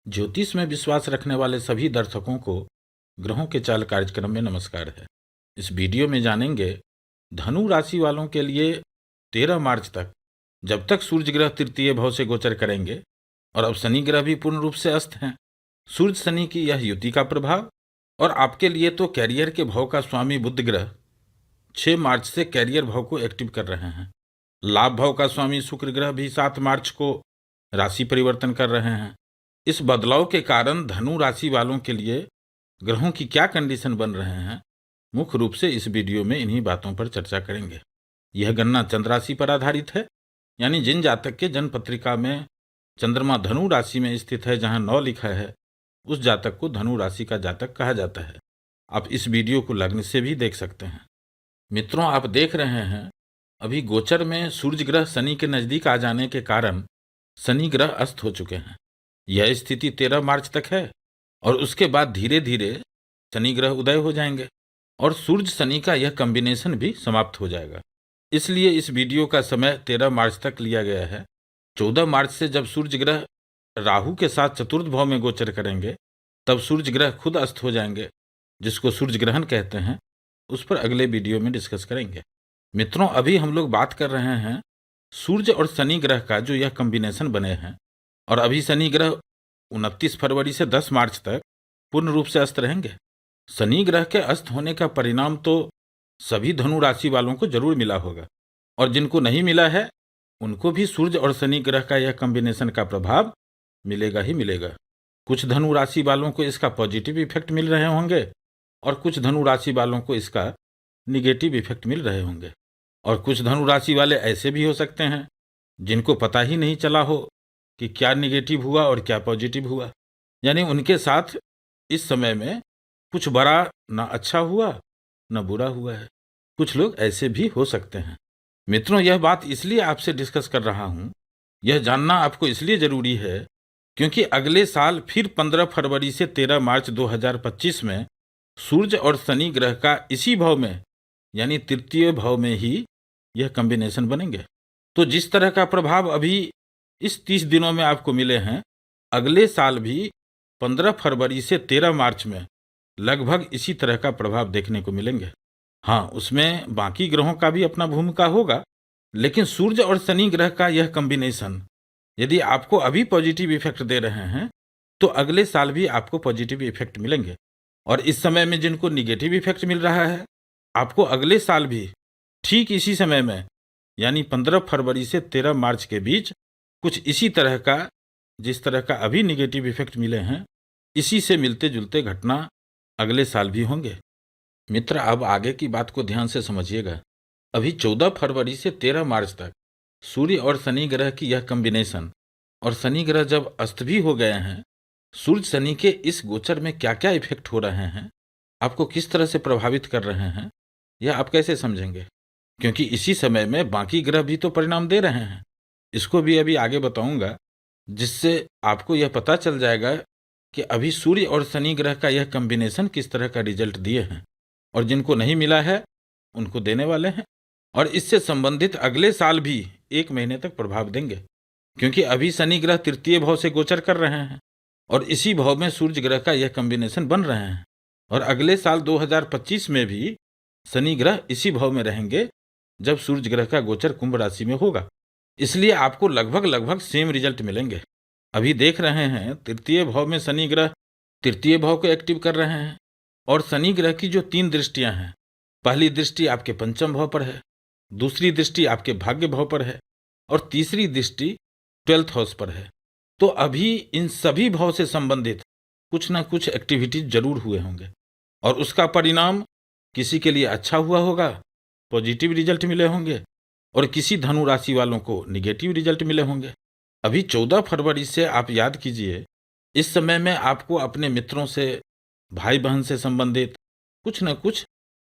ज्योतिष में विश्वास रखने वाले सभी दर्शकों को ग्रहों के चाल कार्यक्रम में नमस्कार है। इस वीडियो में जानेंगे धनु राशि वालों के लिए 13 मार्च तक, जब तक सूर्य ग्रह तृतीय भाव से गोचर करेंगे और अब शनि ग्रह भी पूर्ण रूप से अस्त हैं। सूर्य शनि की यह युति का प्रभाव और आपके लिए तो कैरियर के भाव का स्वामी बुध ग्रह 6 मार्च से कैरियर भाव को एक्टिव कर रहे हैं। लाभ भाव का स्वामी शुक्र ग्रह भी 7 मार्च को राशि परिवर्तन कर रहे हैं। इस बदलाव के कारण धनु राशि वालों के लिए ग्रहों की क्या कंडीशन बन रहे हैं, मुख्य रूप से इस वीडियो में इन्हीं बातों पर चर्चा करेंगे। यह गणना चंद्र राशि पर आधारित है, यानी जिन जातक के जन्म पत्रिका में चंद्रमा धनु राशि में स्थित है, जहां 9 लिखा है, उस जातक को धनु राशि का जातक कहा जाता है। आप इस वीडियो को लग्न से भी देख सकते हैं। मित्रों, आप देख रहे हैं अभी गोचर में सूर्य ग्रह शनि के नजदीक आ जाने के कारण शनि ग्रह अस्त हो चुके हैं। यह स्थिति 13 मार्च तक है और उसके बाद धीरे धीरे शनि ग्रह उदय हो जाएंगे और सूर्य शनि का यह कॉम्बिनेशन भी समाप्त हो जाएगा। इसलिए इस वीडियो का समय 13 मार्च तक लिया गया है। 14 मार्च से जब सूर्य ग्रह राहु के साथ चतुर्थ भाव में गोचर करेंगे, तब सूर्य ग्रह खुद अस्त हो जाएंगे, जिसको सूर्य ग्रहण कहते हैं। उस पर अगले वीडियो में डिस्कस करेंगे। मित्रों, अभी हम लोग बात कर रहे हैं सूर्य और शनि ग्रह का जो यह कॉम्बिनेशन बने हैं, और अभी शनि ग्रह 29 फरवरी से 10 मार्च तक पूर्ण रूप से अस्त रहेंगे। शनि ग्रह के अस्त होने का परिणाम तो सभी धनु राशि वालों को जरूर मिला होगा, और जिनको नहीं मिला है उनको भी सूर्य और शनि ग्रह का यह कॉम्बिनेशन का प्रभाव मिलेगा ही मिलेगा। कुछ धनु राशि वालों को इसका पॉजिटिव इफेक्ट मिल रहे होंगे और कुछ धनु राशि वालों को इसका निगेटिव इफेक्ट मिल रहे होंगे, और कुछ धनु राशि वाले ऐसे भी हो सकते हैं जिनको पता ही नहीं चला हो कि क्या निगेटिव हुआ और क्या पॉजिटिव हुआ। यानी उनके साथ इस समय में कुछ बड़ा ना अच्छा हुआ ना बुरा हुआ है। कुछ लोग ऐसे भी हो सकते हैं। मित्रों, यह बात इसलिए आपसे डिस्कस कर रहा हूं, यह जानना आपको इसलिए जरूरी है क्योंकि अगले साल फिर 15 फरवरी से 13 मार्च 2025 में सूर्य और शनि ग्रह का इसी भाव में, यानी तृतीय भाव में ही यह कॉम्बिनेशन बनेंगे। तो जिस तरह का प्रभाव अभी इस 30 दिनों में आपको मिले हैं, अगले साल भी 15 फरवरी से 13 मार्च में लगभग इसी तरह का प्रभाव देखने को मिलेंगे। हाँ, उसमें बाकी ग्रहों का भी अपना भूमिका होगा, लेकिन सूर्य और शनि ग्रह का यह कॉम्बिनेशन यदि आपको अभी पॉजिटिव इफेक्ट दे रहे हैं, तो अगले साल भी आपको पॉजिटिव इफेक्ट मिलेंगे। और इस समय में जिनको निगेटिव इफेक्ट मिल रहा है, आपको अगले साल भी ठीक इसी समय में, यानी 15 फरवरी से 13 मार्च के बीच कुछ इसी तरह का, जिस तरह का अभी निगेटिव इफेक्ट मिले हैं, इसी से मिलते जुलते घटना अगले साल भी होंगे। मित्र, अब आगे की बात को ध्यान से समझिएगा। अभी 14 फरवरी से 13 मार्च तक सूर्य और शनि ग्रह की यह कॉम्बिनेशन, और शनि ग्रह जब अस्त भी हो गए हैं, सूर्य शनि के इस गोचर में क्या क्या इफेक्ट हो रहे हैं, आपको किस तरह से प्रभावित कर रहे हैं, यह आप कैसे समझेंगे? क्योंकि इसी समय में बाकी ग्रह भी तो परिणाम दे रहे हैं। इसको भी अभी आगे बताऊंगा, जिससे आपको यह पता चल जाएगा कि अभी सूर्य और शनि ग्रह का यह कॉम्बिनेशन किस तरह का रिजल्ट दिए हैं, और जिनको नहीं मिला है उनको देने वाले हैं, और इससे संबंधित अगले साल भी 1 महीने तक प्रभाव देंगे। क्योंकि अभी शनि ग्रह तृतीय भाव से गोचर कर रहे हैं और इसी भाव में सूर्य ग्रह का यह कॉम्बिनेशन बन रहे हैं, और अगले साल 2025 में भी शनि ग्रह इसी भाव में रहेंगे जब सूर्य ग्रह का गोचर कुंभ राशि में होगा। इसलिए आपको लगभग सेम रिजल्ट मिलेंगे। अभी देख रहे हैं तृतीय भाव में शनि ग्रह तृतीय भाव को एक्टिव कर रहे हैं, और शनि ग्रह की जो 3 दृष्टियां हैं, पहली दृष्टि आपके पंचम भाव पर है, दूसरी दृष्टि आपके भाग्य भाव पर है, और तीसरी दृष्टि 12th हाउस पर है। तो अभी इन सभी भाव से संबंधित कुछ ना कुछ एक्टिविटीज जरूर हुए होंगे, और उसका परिणाम किसी के लिए अच्छा हुआ होगा, पॉजिटिव रिजल्ट मिले होंगे, और किसी धनु राशि वालों को निगेटिव रिजल्ट मिले होंगे। अभी 14 फरवरी से आप याद कीजिए, इस समय में आपको अपने मित्रों से, भाई बहन से संबंधित कुछ न कुछ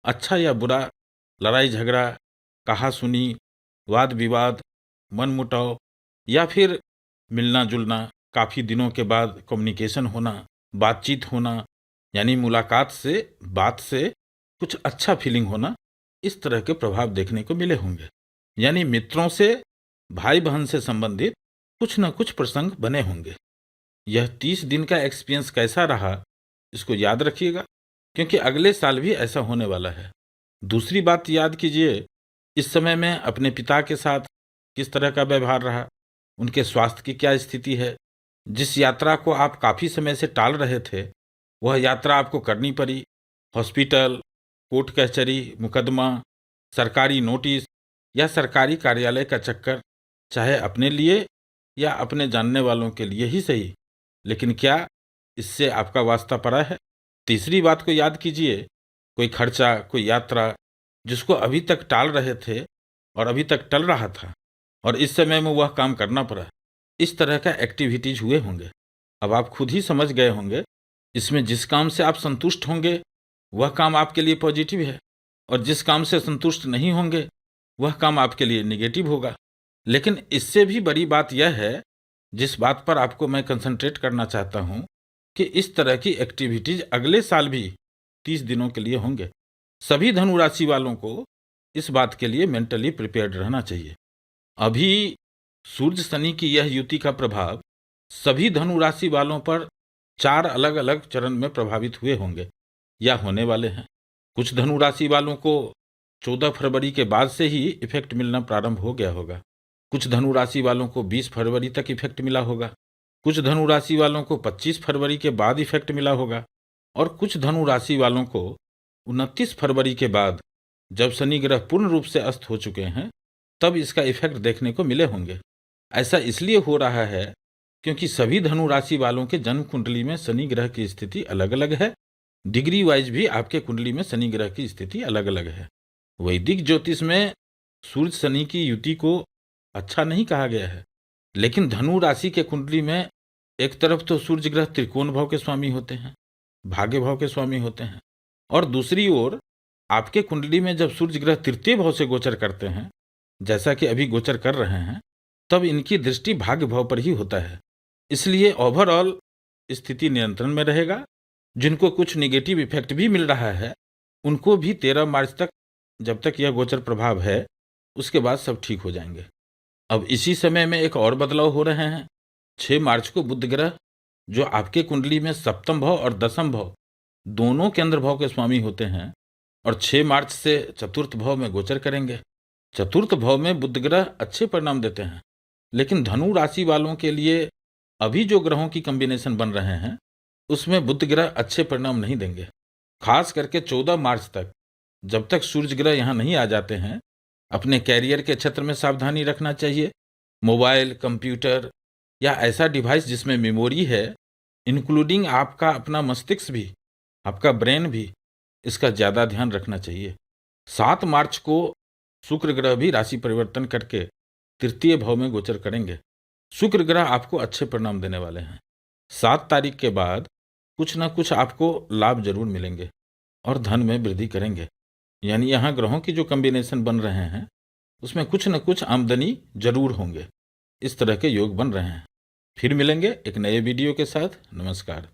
अच्छा या बुरा, लड़ाई झगड़ा, कहा सुनी, वाद विवाद, मनमुटाव, या फिर मिलना जुलना, काफ़ी दिनों के बाद कम्युनिकेशन होना, बातचीत होना, यानी मुलाकात से, बात से कुछ अच्छा फीलिंग होना, इस तरह के प्रभाव देखने को मिले होंगे। यानी मित्रों से, भाई बहन से संबंधित कुछ न कुछ प्रसंग बने होंगे। यह 30 दिन का एक्सपीरियंस कैसा रहा, इसको याद रखिएगा, क्योंकि अगले साल भी ऐसा होने वाला है। दूसरी बात याद कीजिए, इस समय में अपने पिता के साथ किस तरह का व्यवहार रहा, उनके स्वास्थ्य की क्या स्थिति है। जिस यात्रा को आप काफ़ी समय से टाल रहे थे, वह यात्रा आपको करनी पड़ी। हॉस्पिटल, कोर्ट कचहरी, मुकदमा, सरकारी नोटिस या सरकारी कार्यालय का चक्कर, चाहे अपने लिए या अपने जानने वालों के लिए ही सही, लेकिन क्या इससे आपका वास्ता पड़ा है? तीसरी बात को याद कीजिए, कोई खर्चा, कोई यात्रा जिसको अभी तक टाल रहे थे और अभी तक टल रहा था और इस समय में वह काम करना पड़ा, इस तरह का एक्टिविटीज हुए होंगे। अब आप खुद ही समझ गए होंगे, इसमें जिस काम से आप संतुष्ट होंगे वह काम आपके लिए पॉजिटिव है और जिस काम से संतुष्ट नहीं होंगे वह काम आपके लिए नेगेटिव होगा। लेकिन इससे भी बड़ी बात यह है, जिस बात पर आपको मैं कंसंट्रेट करना चाहता हूं, कि इस तरह की एक्टिविटीज अगले साल भी 30 दिनों के लिए होंगे। सभी धनु राशि वालों को इस बात के लिए मेंटली प्रिपेयर्ड रहना चाहिए। अभी सूर्य शनि की यह युति का प्रभाव सभी धनु राशि वालों पर 4 अलग अलग चरण में प्रभावित हुए होंगे या होने वाले हैं। कुछ धनु राशि वालों को 14 फरवरी के बाद से ही इफेक्ट मिलना प्रारंभ हो गया होगा। कुछ धनु राशि वालों को 20 फरवरी तक इफेक्ट मिला होगा। कुछ धनु राशि वालों को 25 फरवरी के बाद इफेक्ट मिला होगा और कुछ धनु राशि वालों को 29 फरवरी के बाद, जब शनि ग्रह पूर्ण रूप से अस्त हो चुके हैं, तब इसका इफेक्ट देखने को मिले होंगे। ऐसा इसलिए हो रहा है क्योंकि सभी धनु राशि वालों के जन्म कुंडली में शनि ग्रह की स्थिति अलग अलग है। डिग्री वाइज भी आपके कुंडली में शनि ग्रह की स्थिति अलग अलग है। वैदिक ज्योतिष में सूर्य शनि की युति को अच्छा नहीं कहा गया है, लेकिन धनु राशि के कुंडली में एक तरफ तो सूर्य ग्रह त्रिकोण भाव के स्वामी होते हैं, भाग्य भाव के स्वामी होते हैं, और दूसरी ओर आपके कुंडली में जब सूर्य ग्रह तृतीय भाव से गोचर करते हैं, जैसा कि अभी गोचर कर रहे हैं, तब इनकी दृष्टि भाग्य भाव पर ही होता है। इसलिए ओवरऑल स्थिति नियंत्रण में रहेगा। जिनको कुछ निगेटिव इफेक्ट भी मिल रहा है, उनको भी 13 मार्च तक, जब तक यह गोचर प्रभाव है, उसके बाद सब ठीक हो जाएंगे। अब इसी समय में एक और बदलाव हो रहे हैं। 6 मार्च को बुध ग्रह, जो आपके कुंडली में सप्तम भाव और दसम भाव दोनों केंद्र भाव के स्वामी होते हैं, और 6 मार्च से चतुर्थ भाव में गोचर करेंगे। चतुर्थ भाव में बुध ग्रह अच्छे परिणाम देते हैं, लेकिन धनु राशि वालों के लिए अभी जो ग्रहों की कॉम्बिनेशन बन रहे हैं, उसमें बुध ग्रह अच्छे परिणाम नहीं देंगे। खास करके 14 मार्च तक, जब तक सूर्य ग्रह यहाँ नहीं आ जाते हैं, अपने कैरियर के क्षेत्र में सावधानी रखना चाहिए। मोबाइल, कंप्यूटर या ऐसा डिवाइस जिसमें मेमोरी है, इंक्लूडिंग आपका अपना मस्तिष्क भी, आपका ब्रेन भी, इसका ज़्यादा ध्यान रखना चाहिए। 7 मार्च को शुक्र ग्रह भी राशि परिवर्तन करके तृतीय भाव में गोचर करेंगे। शुक्र ग्रह आपको अच्छे परिणाम देने वाले हैं। 7 तारीख के बाद कुछ ना कुछ आपको लाभ जरूर मिलेंगे और धन में वृद्धि करेंगे। यानी यहाँ ग्रहों की जो कॉम्बिनेशन बन रहे हैं, उसमें कुछ न कुछ आमदनी जरूर होंगे। इस तरह के योग बन रहे हैं। फिर मिलेंगे एक नए वीडियो के साथ। नमस्कार।